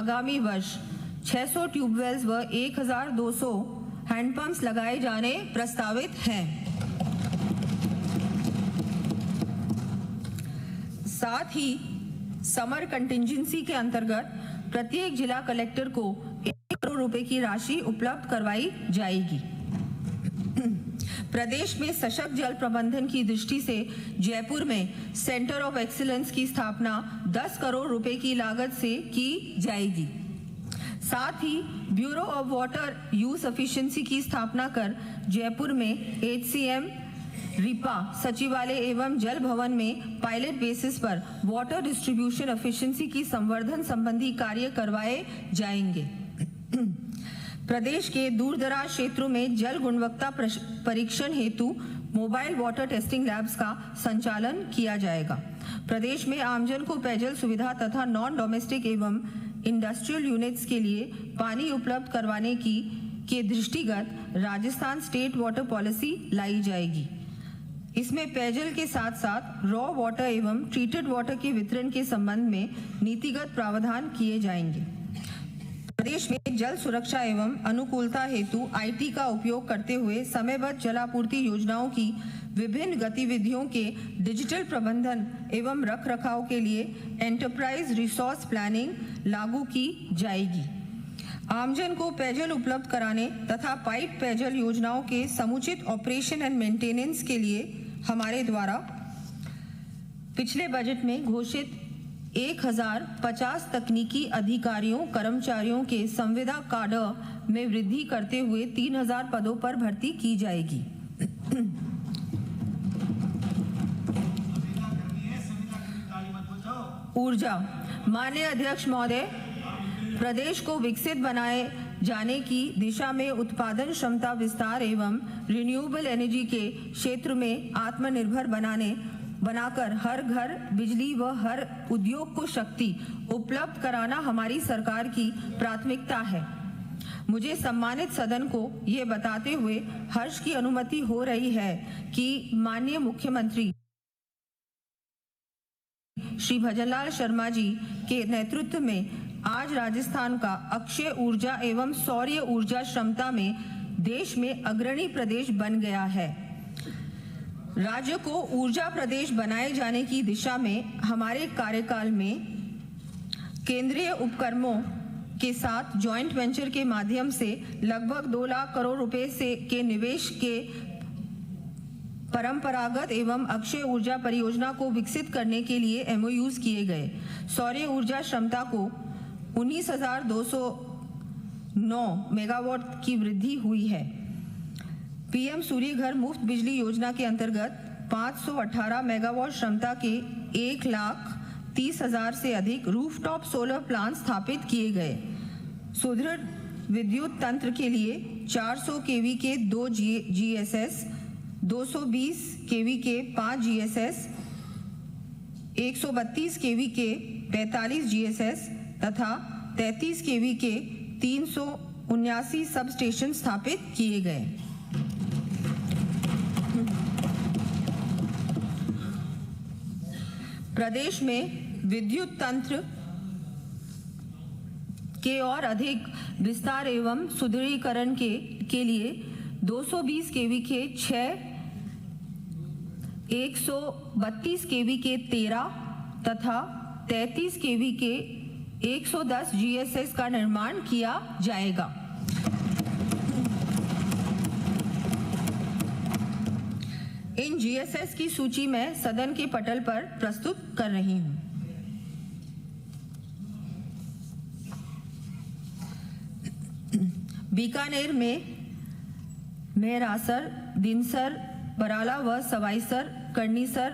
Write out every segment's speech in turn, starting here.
आगामी वर्ष 600 ट्यूबवेल्स व 1200 हैंडपंप्स लगाए जाने प्रस्तावित हैं। साथ ही समर कंटिंजेंसी के अंतर्गत प्रत्येक जिला कलेक्टर को 1 करोड़ रुपए की राशि उपलब्ध करवाई जाएगी। प्रदेश में सशक्त जल प्रबंधन की दृष्टि से जयपुर में सेंटर ऑफ एक्सीलेंस की स्थापना 10 करोड़ रुपए की लागत से की जाएगी। साथ ही bureau of water use efficiency की स्थापना कर जयपुर में HCM रिपा सचिवालय एवं जल भवन में पायलट बेसिस पर वाटर डिस्ट्रीब्यूशन एफिशिएंसी की संवर्धन संबंधी कार्य करवाए जाएंगे। प्रदेश के दूरदराज क्षेत्रों में जल गुणवत्ता परीक्षण हेतु मोबाइल वाटर टेस्टिंग लैब्स का संचालन किया जाएगा। प्रदेश में आमजन को पेयजल सुविधा तथा नॉन डोमेस्टिक एवं इंडस्ट्रियल यूनिट्स के लिए पानी उपलब्ध करवाने के दृष्टिगत राजस्थान स्टेट वाटर पॉलिसी लाई जाएगी। इसमें पेयजल के साथ साथ रॉ वाटर एवं ट्रीटेड वाटर के वितरण के संबंध में नीतिगत प्रावधान किए जाएंगे। प्रदेश में जल सुरक्षा एवं अनुकूलता हेतु IT का उपयोग करते हुए समयबद्ध जलापूर्ति योजनाओं की विभिन्न गतिविधियों के डिजिटल प्रबंधन एवं रखरखाव के लिए एंटरप्राइज रिसोर्स प्लानिंग लागू की जाएगी। आमजन को पेयजल उपलब्ध कराने तथा पाइप पेयजल योजनाओं के समुचित ऑपरेशन एंड मेंटेनेंस के लिए हमारे द्वारा पिछले बजट में घोषित 1050 तकनीकी अधिकारियों कर्मचारियों के संविदा काडर में वृद्धि करते हुए 3000 पदों पर भर्ती की जाएगी। ऊर्जा माननीय अध्यक्ष महोदय, प्रदेश को विकसित बनाए जाने की दिशा में उत्पादन क्षमता विस्तार एवं रिन्यूएबल एनर्जी के क्षेत्र में आत्मनिर्भर बनाकर हर घर बिजली व हर उद्योग को शक्ति उपलब्ध कराना हमारी सरकार की प्राथमिकता है। मुझे सम्मानित सदन को ये बताते हुए हर्ष की अनुमति हो रही है कि माननीय मुख्यमंत्री श्री भजनलाल शर्मा जी के नेतृत्व में आज राजस्थान का अक्षय ऊर्जा एवं सौर ऊर्जा क्षमता में देश में अग्रणी प्रदेश बन गया है। राज्य को ऊर्जा प्रदेश बनाए जाने की दिशा में हमारे कार्यकाल में केंद्रीय उपक्रमों के साथ जॉइंट वेंचर के माध्यम से लगभग 2 लाख करोड़ रुपए के निवेश के परंपरागत एवं अक्षय ऊर्जा परियोजना को विकसित करने के लिए MOUs किए गए। सौर ऊर्जा क्षमता को 19,209 मेगावाट की वृद्धि हुई है। PM सूर्य घर मुफ्त बिजली योजना के अंतर्गत 518 मेगावाट क्षमता के 1,30,000 से अधिक रूफटॉप सोलर प्लांट स्थापित किए गए। सुदृढ़ विद्युत तंत्र के लिए 400 kV के 2 GSS, 220 kV के 5 GSS, 132 kV के 45 GSS तथा 33 kV के 379 सब स्टेशन स्थापित किए गए। प्रदेश में विद्युत तंत्र के और अधिक विस्तार एवं सुदृढ़ीकरण के लिए 220 kV के 6, 132 kV के 13 तथा 33 kV के 110 GSS का निर्माण किया जाएगा। इन GSS की सूची मैं सदन के पटल पर प्रस्तुत कर रही हूं। बीकानेर में मेहरासर, दिनसर, बराला व सवाईसर, करनीसर,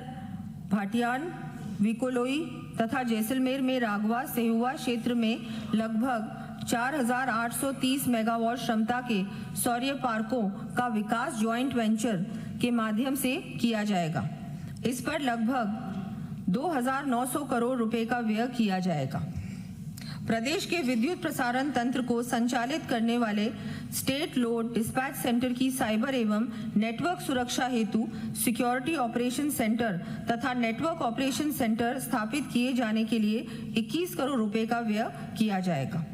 भाटियान, विकोलोई तथा जैसलमेर में रागवा सेहुआ क्षेत्र में लगभग 4,830 मेगावाट क्षमता के सौर पार्कों का विकास जॉइंट वेंचर के माध्यम से किया जाएगा। इस पर लगभग 2,900 करोड़ रुपए का व्यय किया जाएगा। प्रदेश के विद्युत प्रसारण तंत्र को संचालित करने वाले स्टेट लोड डिस्पैच सेंटर की साइबर एवं नेटवर्क सुरक्षा हेतु सिक्योरिटी ऑपरेशन सेंटर तथा नेटवर्क ऑपरेशन सेंटर स्थापित किए जाने के लिए 21 करोड़ रुपए का व्यय किया जाएगा।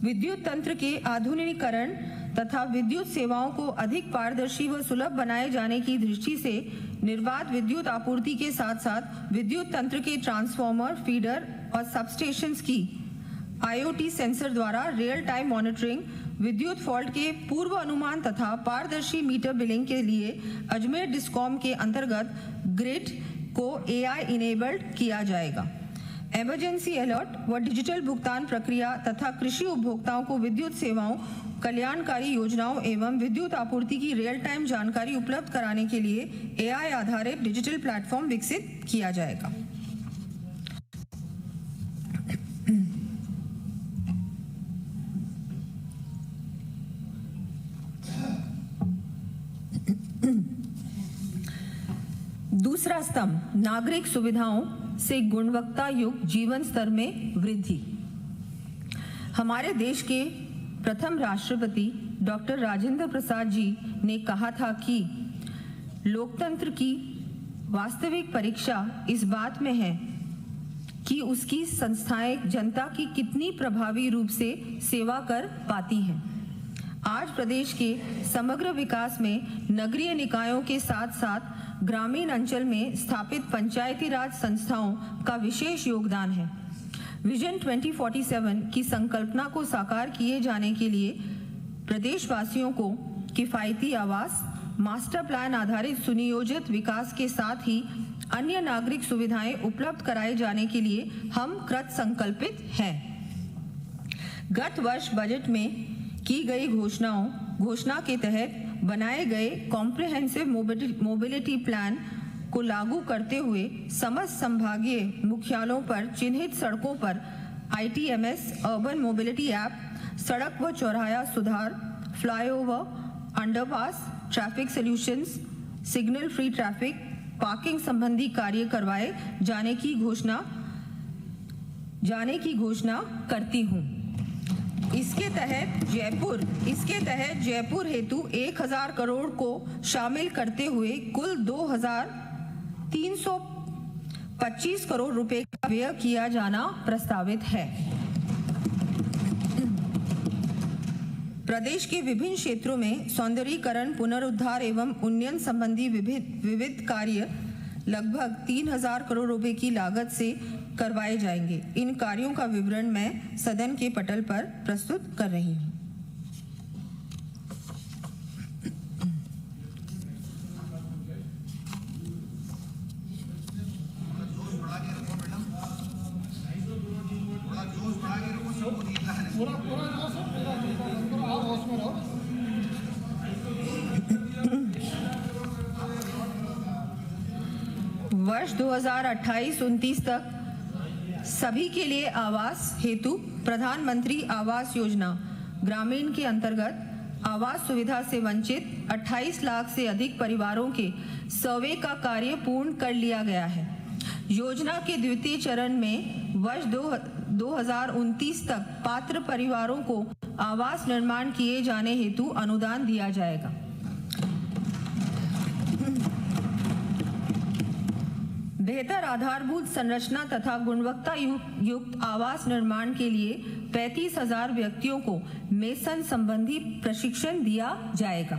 विद्युत तंत्र के आधुनिकीकरण तथा विद्युत सेवाओं को अधिक पारदर्शी व सुलभ बनाए जाने की दृष्टि से निर्बाध विद्युत आपूर्ति के साथ साथ विद्युत तंत्र के ट्रांसफार्मर, फीडर और सबस्टेशंस की IoT सेंसर द्वारा रियल टाइम मॉनिटरिंग, विद्युत फॉल्ट के पूर्व अनुमान तथा पारदर्शी मीटर बिलिंग के लिए अजमेर डिस्कॉम के अंतर्गत ग्रिड को AI इनेबल्ड किया जाएगा। इमरजेंसी अलर्ट व डिजिटल भुगतान प्रक्रिया तथा कृषि उपभोक्ताओं को विद्युत सेवाओं, कल्याणकारी योजनाओं एवं विद्युत आपूर्ति की रियल टाइम जानकारी उपलब्ध कराने के लिए AI आधारित डिजिटल प्लेटफॉर्म विकसित किया जाएगा। दूसरा स्तंभ, नागरिक सुविधाओं से गुणवत्ता युक्त जीवन स्तर में वृद्धि। हमारे देश के प्रथम राष्ट्रपति डॉक्टर राजेंद्र प्रसाद जी ने कहा था कि लोकतंत्र की वास्तविक परीक्षा इस बात में है कि उसकी संस्थाएं जनता की कितनी प्रभावी रूप से सेवा कर पाती हैं। आज प्रदेश के समग्र विकास में नगरीय निकायों के साथ साथ ग्रामीण अंचल में स्थापित पंचायती राज संस्थाओं का विशेष योगदान है। विजन 2047 की संकल्पना को साकार किए जाने के लिए प्रदेशवासियों को किफायती आवास, मास्टर प्लान आधारित सुनियोजित विकास के साथ ही अन्य नागरिक सुविधाएं उपलब्ध कराए जाने के लिए हम कृत संकल्पित हैं। गत वर्ष बजट में की गई घोषणा के तहत बनाए गए कॉम्प्रिहेंसिव मोबिलिटी प्लान को लागू करते हुए समस्त संभागीय मुख्यालयों पर चिन्हित सड़कों पर ITMS अर्बन मोबिलिटी ऐप, सड़क व चौराहा सुधार, flyover, underpass, traffic solutions, signal free traffic, parking संबंधी कार्य करवाए जाने की घोषणा करती हूँ। इसके तहत जयपुर हेतु 1000 करोड़ को शामिल करते हुए कुल 2325 करोड़ रुपए का व्यय किया जाना प्रस्तावित है। प्रदेश के विभिन्न क्षेत्रों में सौंदर्यीकरण, पुनरुद्धार एवं उन्नयन संबंधी विविध कार्य लगभग 3000 करोड़ रुपए की लागत से करवाए जाएंगे। इन कार्यों का विवरण मैं सदन के पटल पर प्रस्तुत कर रही हूँ। वर्ष 2028-29 तक सभी के लिए आवास हेतु प्रधानमंत्री आवास योजना ग्रामीण के अंतर्गत आवास सुविधा से वंचित 28 लाख से अधिक परिवारों के सर्वे का कार्य पूर्ण कर लिया गया है। योजना के द्वितीय चरण में वर्ष 2029 तक पात्र परिवारों को आवास निर्माण किए जाने हेतु अनुदान दिया जाएगा। बेहतर आधारभूत संरचना तथा गुणवत्ता युक्त आवास निर्माण के लिए 35,000 व्यक्तियों को मेसन संबंधी प्रशिक्षण दिया जाएगा।